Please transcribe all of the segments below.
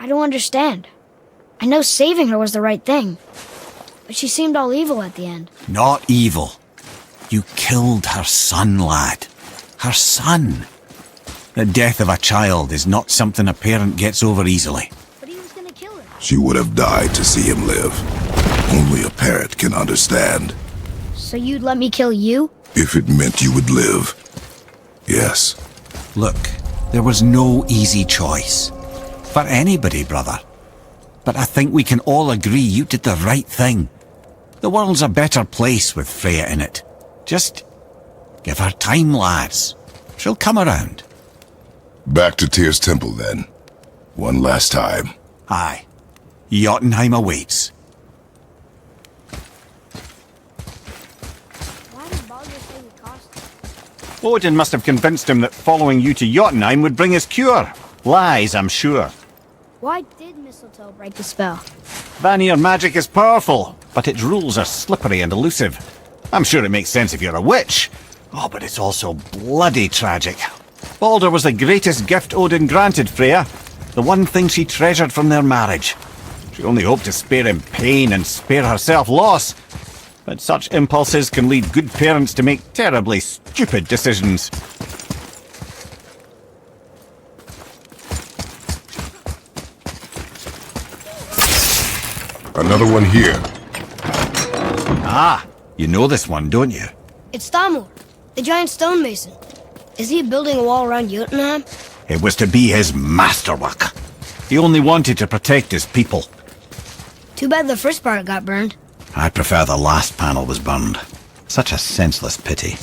I don't understand. I know saving her was the right thing, but she seemed all evil at the end. Not evil. You killed her son, lad. Her son. The death of a child is not something a parent gets over easily. But he was gonna kill her. She would have died to see him live. Only a parent can understand. So you'd let me kill you? If it meant you would live. Yes. Look, there was no easy choice. For anybody, brother. But I think we can all agree you did the right thing. The world's a better place with Freya in it. Just give her time, lads. She'll come around. Back to Tyr's temple, then. One last time. Aye. Jotunheim awaits. Why did Baldur say we cost him? Odin must have convinced him that following you to Jotunheim would bring his cure. Lies, I'm sure. Why did mistletoe break the spell? Vanir magic is powerful, but its rules are slippery and elusive. I'm sure it makes sense if you're a witch. Oh, but it's also bloody tragic. Baldur was the greatest gift Odin granted Freya. The one thing she treasured from their marriage. She only hoped to spare him pain and spare herself loss. But such impulses can lead good parents to make terribly stupid decisions. Another one here. Ah, you know this one, don't you? It's Thamur, the giant stonemason. Is he building a wall around Jotunheim? It was to be his masterwork. He only wanted to protect his people. Too bad the first part got burned. I prefer the last panel was burned. Such a senseless pity.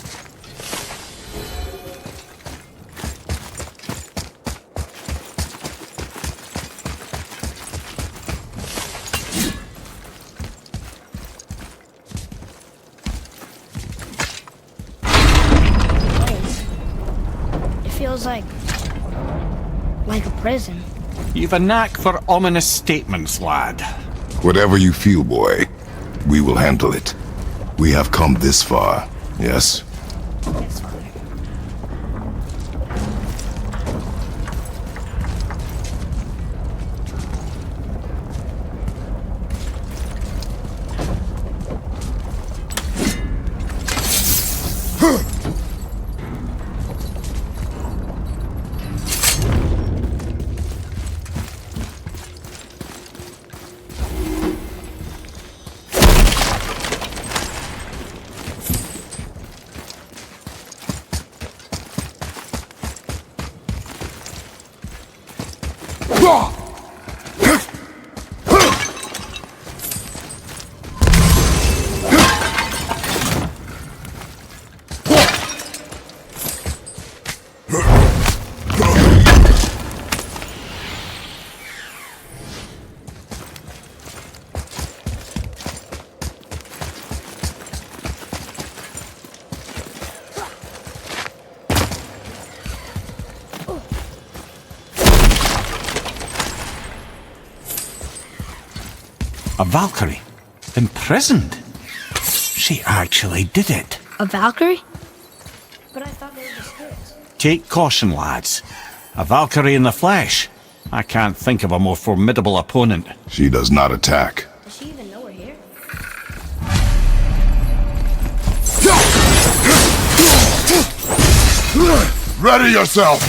It feels like a prison. You've a knack for ominous statements, lad. Whatever you feel, boy, we will handle it. We have come this far, yes? Yes, Father. A Valkyrie? Imprisoned? She actually did it. A Valkyrie? But I thought they were the spirits. Take caution, lads. A Valkyrie in the flesh. I can't think of a more formidable opponent. She does not attack. Does she even know we're here? Ready yourself!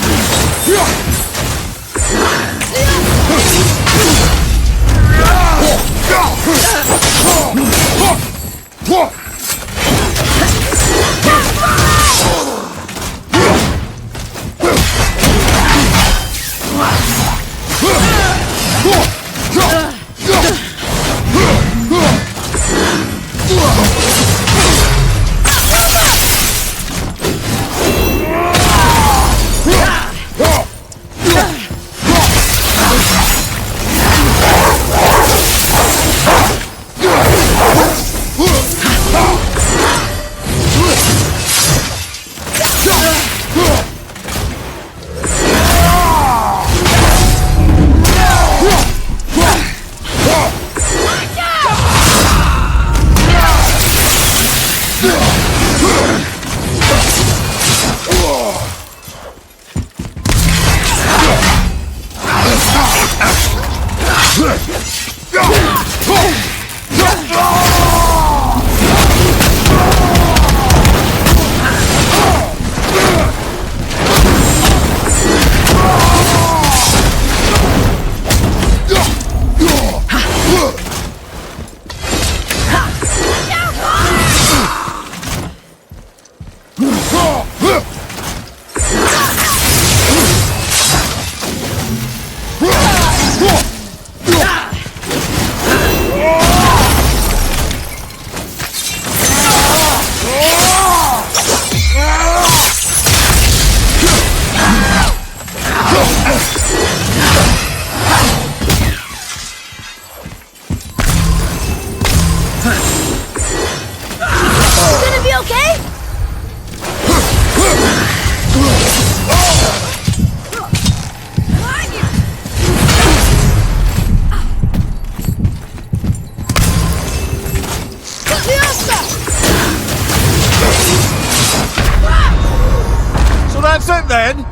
that's it then!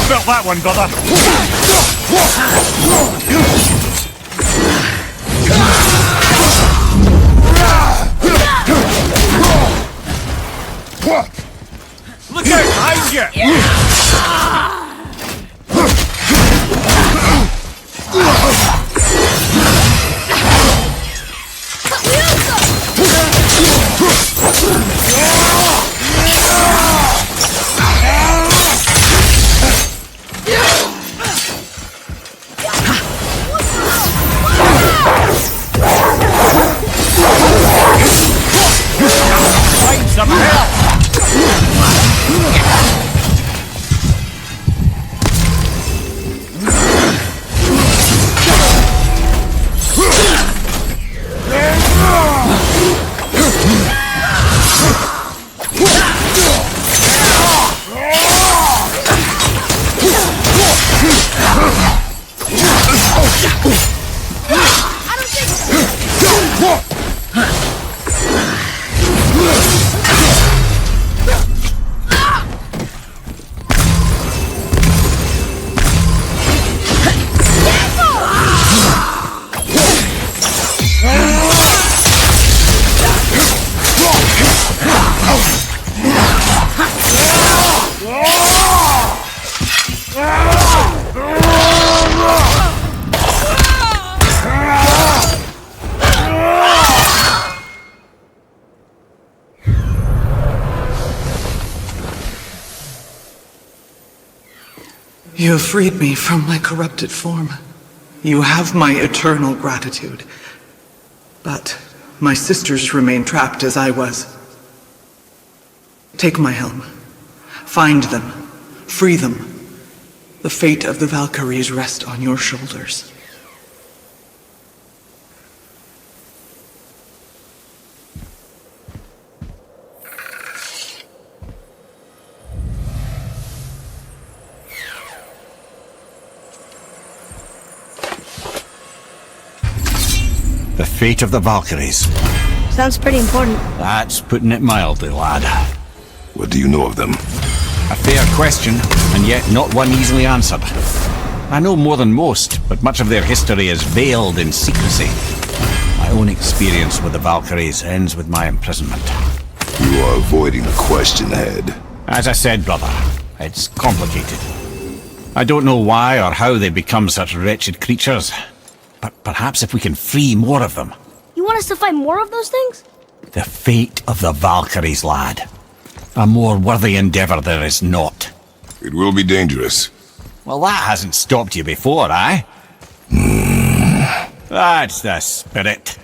Felt that one, brother. Look out behind you! Find some help! You have freed me from my corrupted form. You have my eternal gratitude. But my sisters remain trapped as I was. Take my helm. Find them. Free them. The fate of the Valkyries rests on your shoulders. The fate of the Valkyries. Sounds pretty important. That's putting it mildly, lad. What do you know of them? A fair question, and yet not one easily answered. I know more than most, but much of their history is veiled in secrecy. My own experience with the Valkyries ends with my imprisonment. You are avoiding the question, Head. As I said, brother, it's complicated. I don't know why or how they become such wretched creatures, but perhaps if we can free more of them. You want us to fight more of those things? The fate of the Valkyries, lad. A more worthy endeavour there is not. It will be dangerous. Well, that hasn't stopped you before, eh? That's the spirit.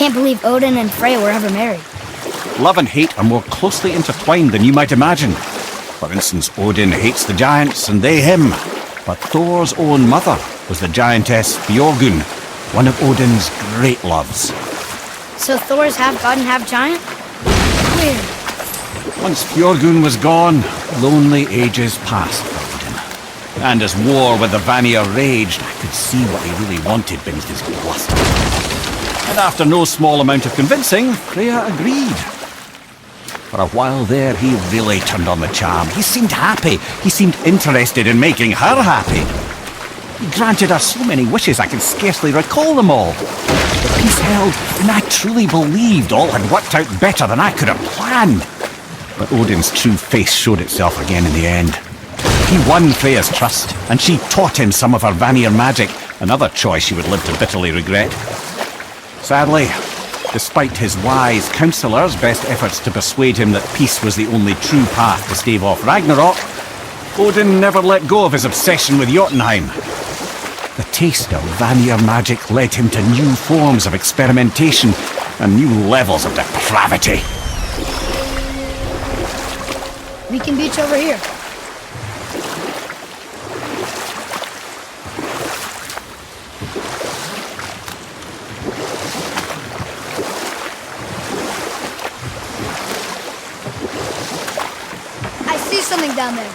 can't believe Odin and Freya were ever married. Love and hate are more closely intertwined than you might imagine. For instance, Odin hates the giants and they him. But Thor's own mother was the giantess Björgun, one of Odin's great loves. So Thor's half god and half giant? Weird. Once Björgun was gone, lonely ages passed for Odin. And as war with the Vanir raged, I could see what he really wanted beneath his bluster. And after no small amount of convincing, Freya agreed. For a while there, he really turned on the charm. He seemed happy. He seemed interested in making her happy. He granted her so many wishes I can scarcely recall them all. The peace held, and I truly believed all had worked out better than I could have planned. But Odin's true face showed itself again in the end. He won Freya's trust, and she taught him some of her Vanir magic, another choice he would live to bitterly regret. Sadly, despite his wise counsellors' best efforts to persuade him that peace was the only true path to stave off Ragnarok, Odin never let go of his obsession with Jotunheim. The taste of Vanir magic led him to new forms of experimentation and new levels of depravity. We can beach over here. I see something down there.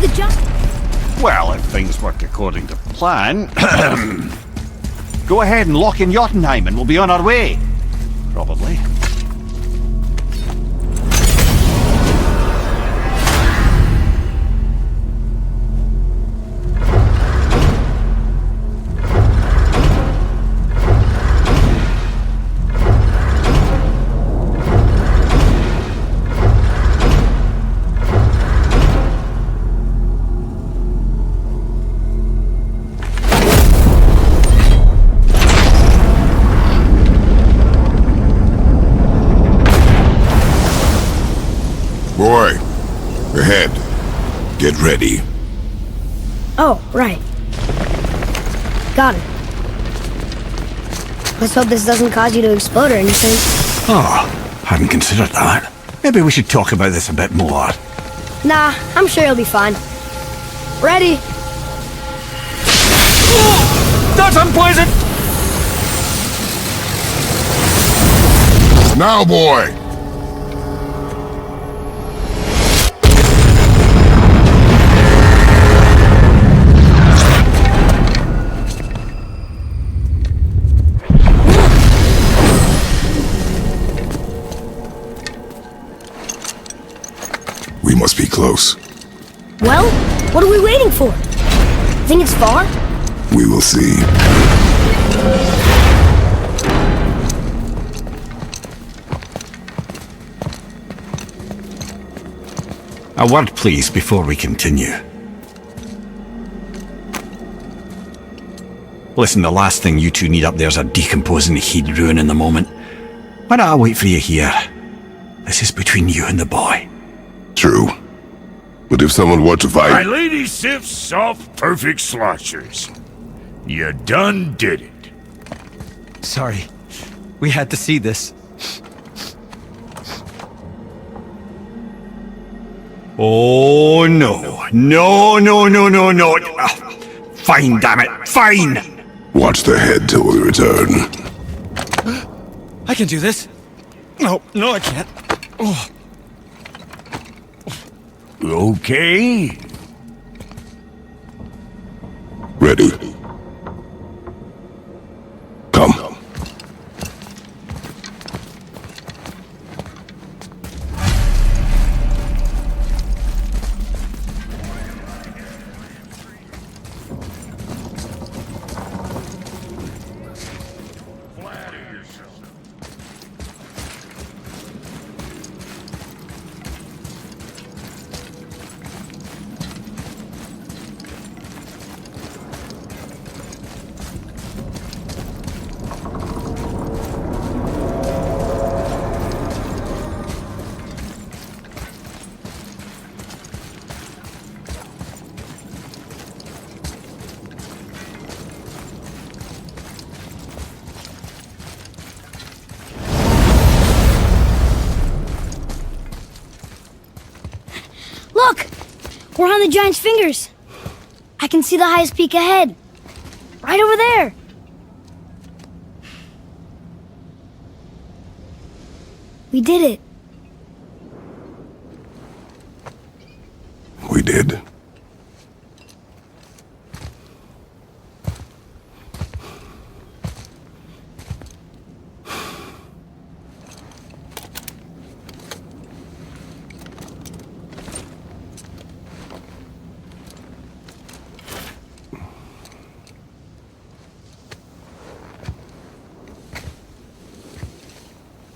the jump? Well, if things work according to plan... Go ahead and lock in Jotunheim and we'll be on our way. Probably. Boy, ahead. Get ready. Oh, right. Got it. Let's hope this doesn't cause you to explode or anything. Oh, hadn't considered that. Maybe we should talk about this a bit more. Nah, I'm sure you'll be fine. Ready? That's unpleasant! Now, boy! We must be close. Well, what are we waiting for? Think it's far? We will see. A word, please, before we continue. Listen, the last thing you two need up there's a decomposing heat ruin in the moment. Why don't I wait for you here? This is between you and the boy. True. But if someone were to My fight... lady sips soft, perfect sloshers. You done did it. Sorry. We had to see this. Oh, no. No. Fine, damn it. Fine! Watch the head till we return. I can do this. No, I can't. Oh. Okay. Ready. Come. Look! We're on the giant's fingers. I can see the highest peak ahead. Right over there. We did it. We did.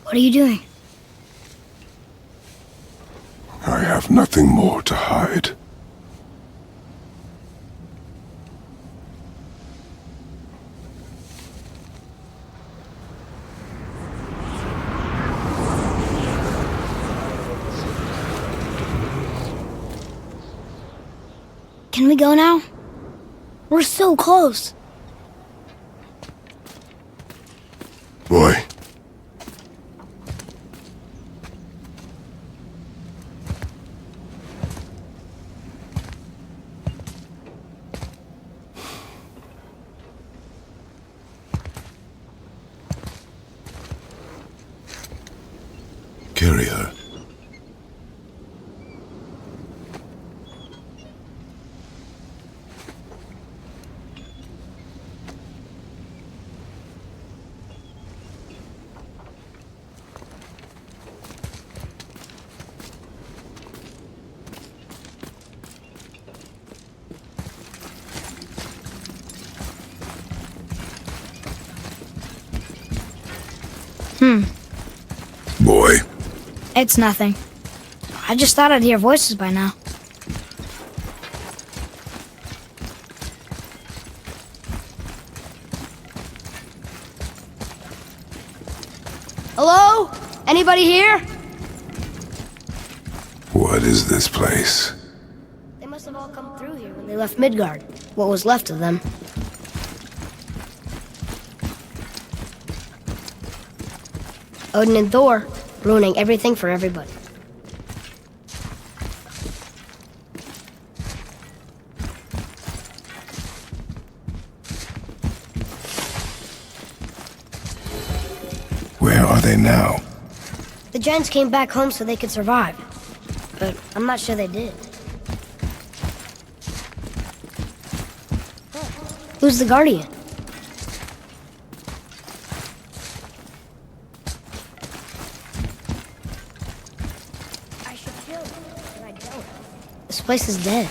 What are you doing? I have nothing more to hide. Can we go now? We're so close. Boy. Carry her. Boy, It's nothing. I just thought I'd hear voices by now. Hello? Anybody here? what is this place? They must have all come through here when they left Midgard. What was left of them. Odin and Thor, ruining everything for everybody. Where are they now? The giants came back home so they could survive. But I'm not sure they did. Who's the Guardian? I should kill them, but I don't. This place is dead.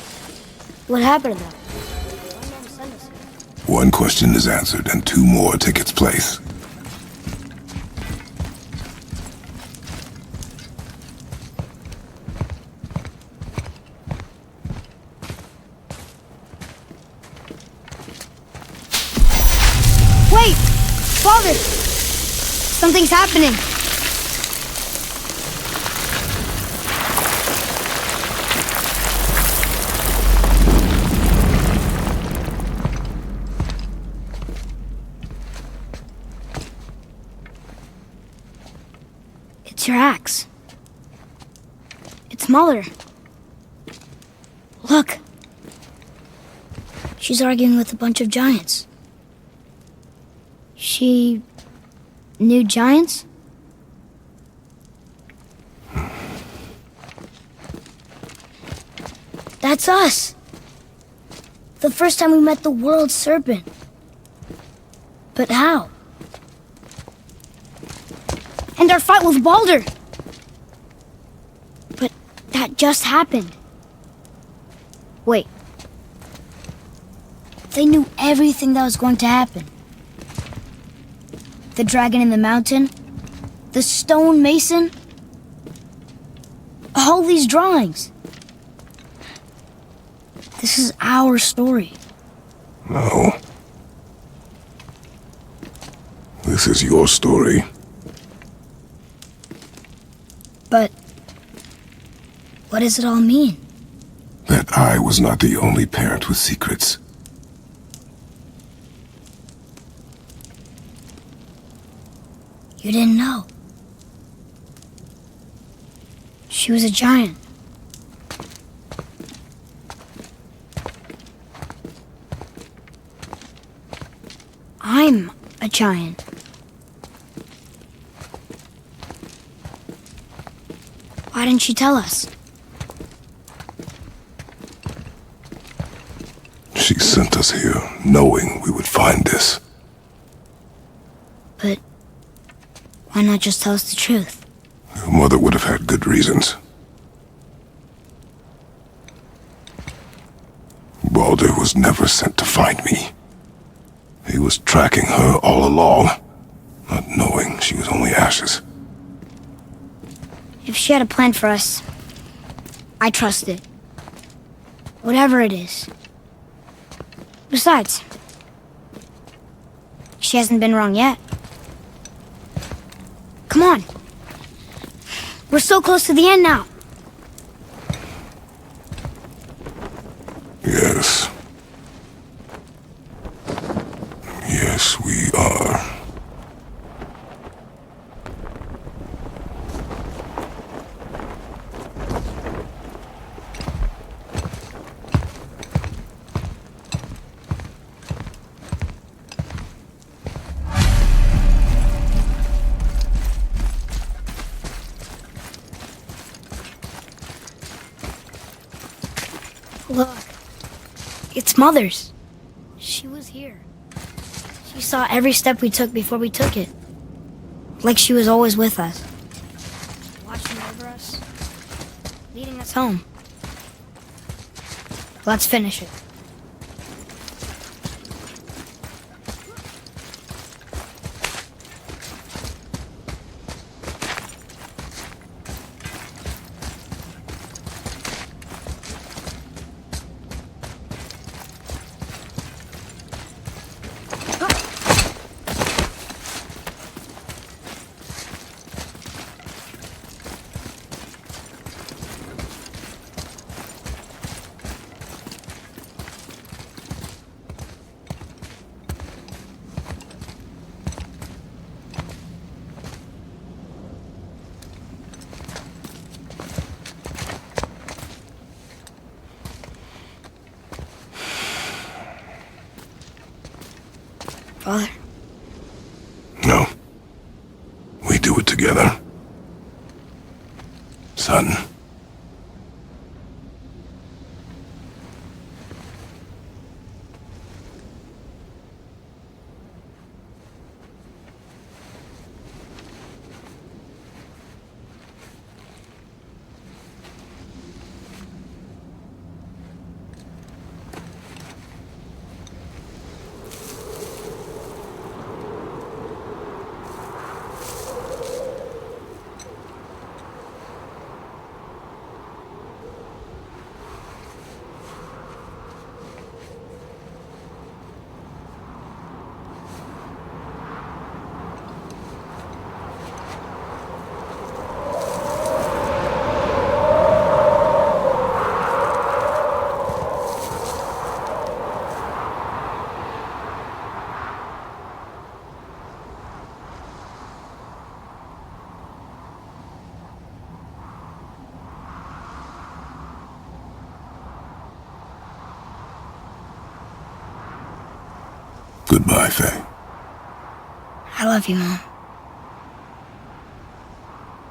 What happened to them? Why didn't they send us here? One question is answered and two more take its place. Wait! Father! Something's happening. It's your axe. It's Mother. Look. She's arguing with a bunch of giants. She knew giants? That's us. The first time we met the world serpent. But how? And our fight with Baldur. But that just happened. Wait. They knew everything that was going to happen. The dragon in the mountain, the stone mason, all these drawings. This is our story. No. This is your story. But what does it all mean? That I was not the only parent with secrets. You didn't know. She was a giant. I'm a giant. Why didn't she tell us? She sent us here knowing we would find this. But why not just tell us the truth? Your mother would have had good reasons. Baldur was never sent to find me. He was tracking her all along, not knowing she was only ashes. If she had a plan for us, I trust it. Whatever it is. Besides, she hasn't been wrong yet. Come on. We're so close to the end now. Yes. Yes, we are. Look. It's Mother's. She was here. She saw every step we took before we took it. Like she was always with us. Watching over us. Leading us home. Let's finish it. Father? No. We do it together. Son. Goodbye, Faye. I love you, Mom.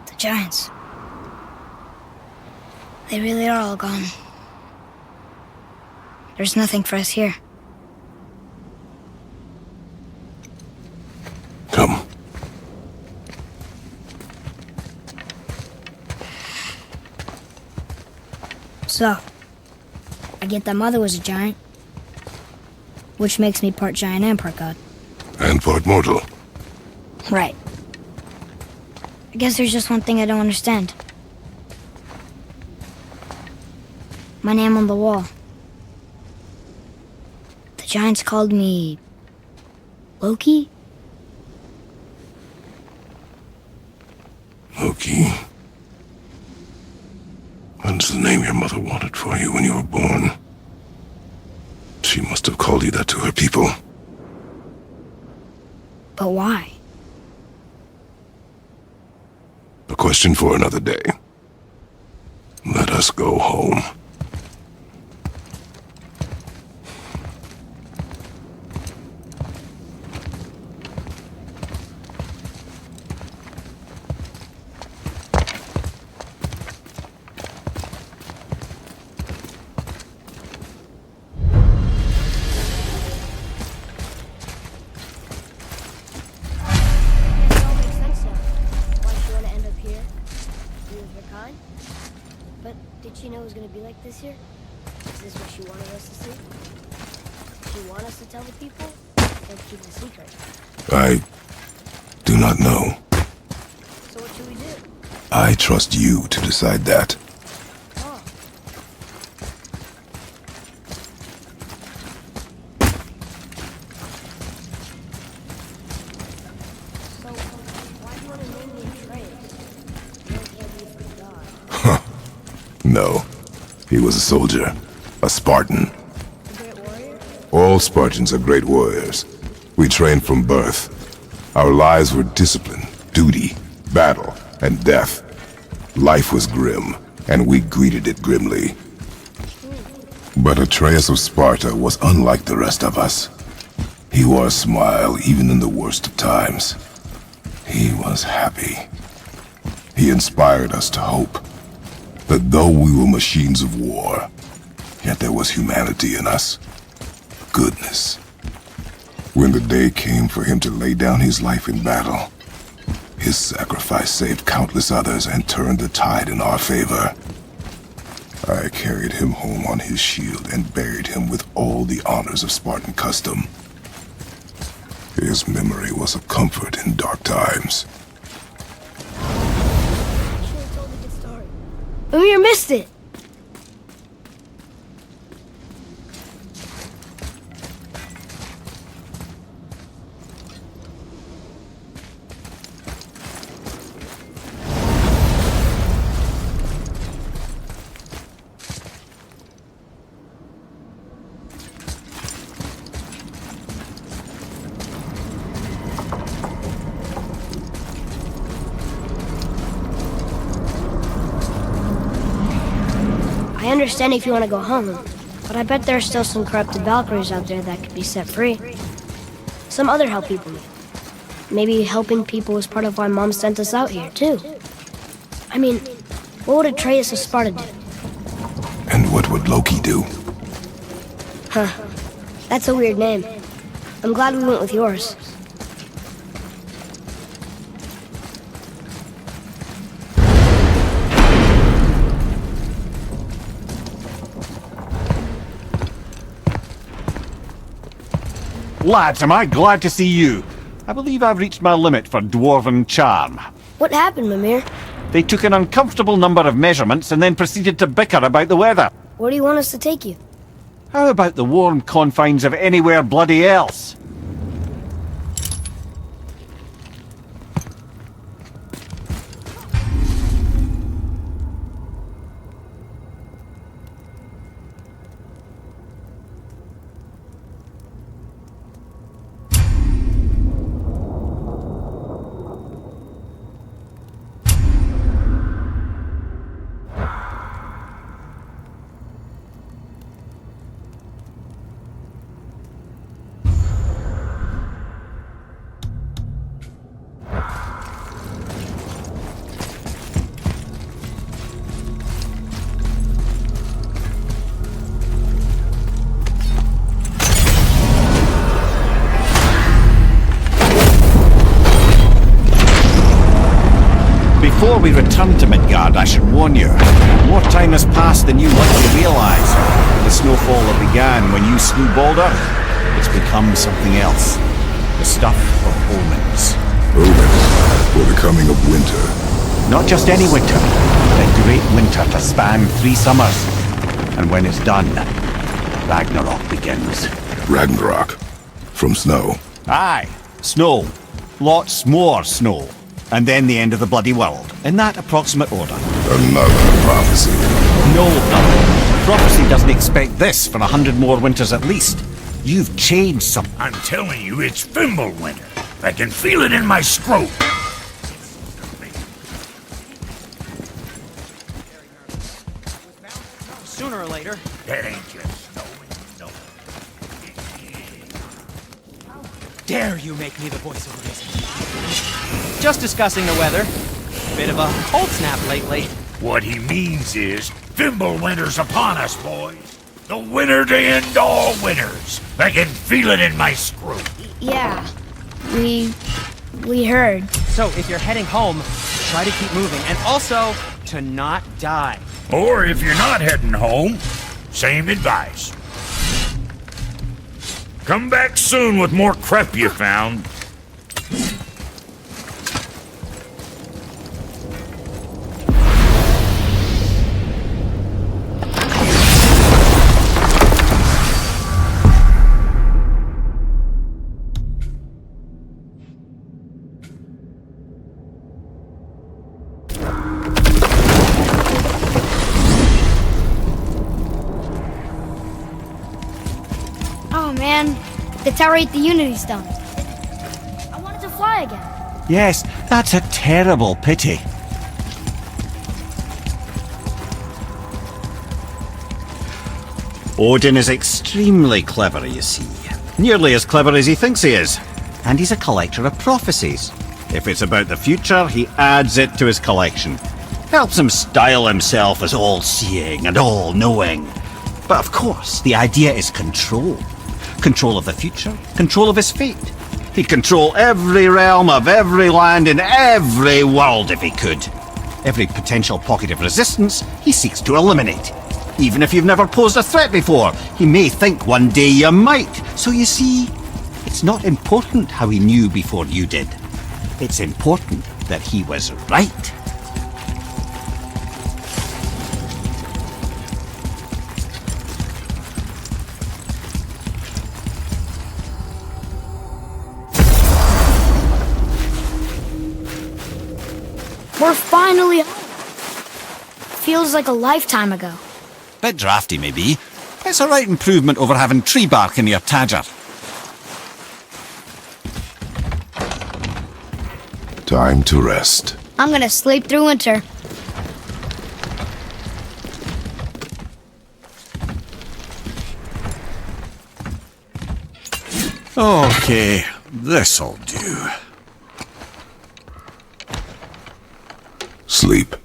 The giants. They really are all gone. There's nothing for us here. Come. So, I get that Mother was a giant, which makes me part giant and part god. And part mortal. Right. I guess there's just one thing I don't understand. My name on the wall. The giants called me... Loki? Loki. That's the name your mother wanted for you when you were born. She must have called you that to her people. But why? A question for another day. Let us go home. But did she know it was going to be like this year? Is this what she wanted us to see? Did she want us to tell the people? Or keep it a secret? I do not know. So what should we do? I trust you to decide that. Oh. So, why do you want to name me Atreus? You don't care me for God. No. He was a soldier. A Spartan. A great warrior? All Spartans are great warriors. We trained from birth. Our lives were discipline, duty, battle, and death. Life was grim, and we greeted it grimly. But Atreus of Sparta was unlike the rest of us. He wore a smile even in the worst of times. He was happy. He inspired us to hope that though we were machines of war, yet there was humanity in us. Goodness. When the day came for him to lay down his life in battle, his sacrifice saved countless others and turned the tide in our favor. I carried him home on his shield and buried him with all the honors of Spartan custom. His memory was a comfort in dark times. You should have told a good story. Amir missed it! I understand if you want to go home, but I bet there are still some corrupted Valkyries out there that could be set free. some other help people need. Maybe helping people is part of why Mom sent us out here, too. I mean, what would Atreus of Sparta do? And what would Loki do? Huh. That's a weird name. I'm glad we went with yours. Lads, am I glad to see you. I believe I've reached my limit for dwarven charm. What happened, Mimir? They took an uncomfortable number of measurements and then proceeded to bicker about the weather. Where do you want us to take you? How about the warm confines of anywhere bloody else? Before we return to Midgard, I should warn you, more time has passed than you likely realise. The snowfall that began when you slew Balder, it's become something else. The stuff of omens. Omens for the coming of winter. Not just any winter, the great winter to span 3 summers. And when it's done, Ragnarok begins. Ragnarok. From snow. Aye, snow. Lots more snow. And then the end of the bloody world, in that approximate order. Another prophecy. No, brother. Prophecy doesn't expect this for 100 more winters at least. You've changed something. I'm telling you, it's Fimbulwinter. I can feel it in my scrote. Sooner or later. That ain't just snowing, no. Dare you make me the voice of reason? Just discussing the weather. Bit of a cold snap lately. What he means is, Fimbulwinter's upon us, boys. The winter to end all winters. I can feel it in my scrote. Yeah, we heard. So if you're heading home, try to keep moving. And also, to not die. Or if you're not heading home, same advice. Come back soon with more crap you found. Oh man, the tower ate the Unity Stone. I wanted to fly again. Yes, that's a terrible pity. Odin is extremely clever, you see. Nearly as clever as he thinks he is. And he's a collector of prophecies. If it's about the future, he adds it to his collection. Helps him style himself as all-seeing and all-knowing. But of course, the idea is control. Control of the future, control of his fate. He'd control every realm of every land in every world if he could. Every potential pocket of resistance he seeks to eliminate. Even if you've never posed a threat before, he may think one day you might. So you see, it's not important how he knew before you did. It's important that he was right. We're finally home. Feels like a lifetime ago. Bit drafty, maybe. It's a right improvement over having tree bark in your tadger. Time to rest. I'm gonna sleep through winter. Okay, This'll do. Sleep.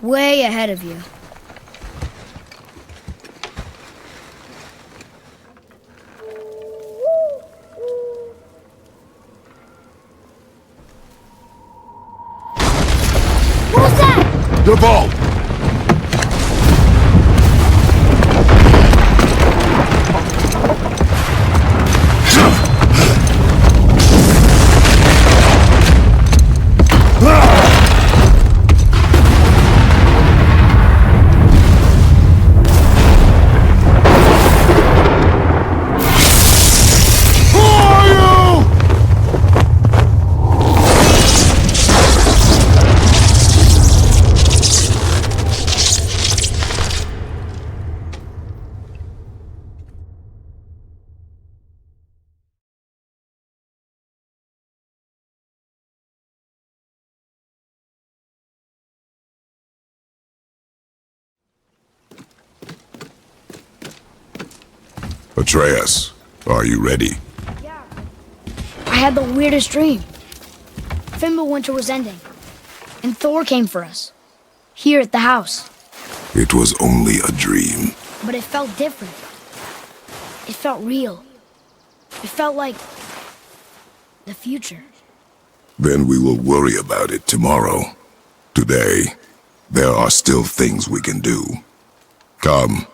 Way ahead of you. What was that? The ball! Atreus, are you ready? I had the weirdest dream. Fimbulwinter was ending, and Thor came for us. Here at the house. It was only a dream. But it felt different. It felt real. It felt like the future. Then we will worry about it tomorrow. Today, there are still things we can do. Come.